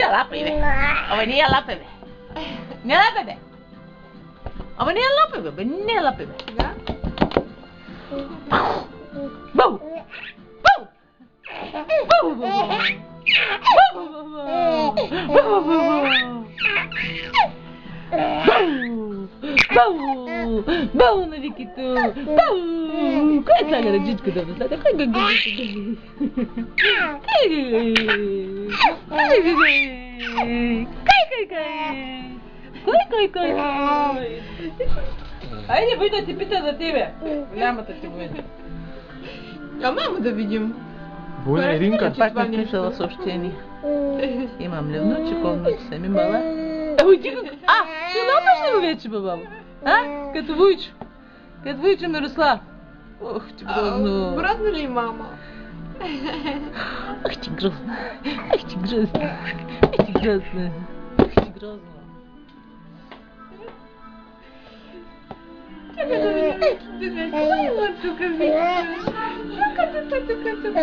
Nie lapy, bе. Ова не е лапе, бе. Не лапе, бе. Ова не е лапе, бе. Не е лапе, бе. Да? Бау! Бау! Бау! Бау! Бау на Викито! Бау! Кой е сега ръчичка да възлада? Кой го гледа? Кой? Айде, бъй да ти пита за тебе. Голямата ти бъде. А мамо да видим. Боня Иринка. Пак ми писала съобщение. Имам ли внуче, колко съм имала? Ой, ти как... ти лапаш ли го вече, баба? Като Вуйчо. Като Вуйчо Мирослав. Ох, ти грозно. Грозно ли, мама? Ах ти грозно. Ах ти грозно. Ах ти грозно. Ах ти грозно. Чакай да видим. Ето, тук, тук, тук.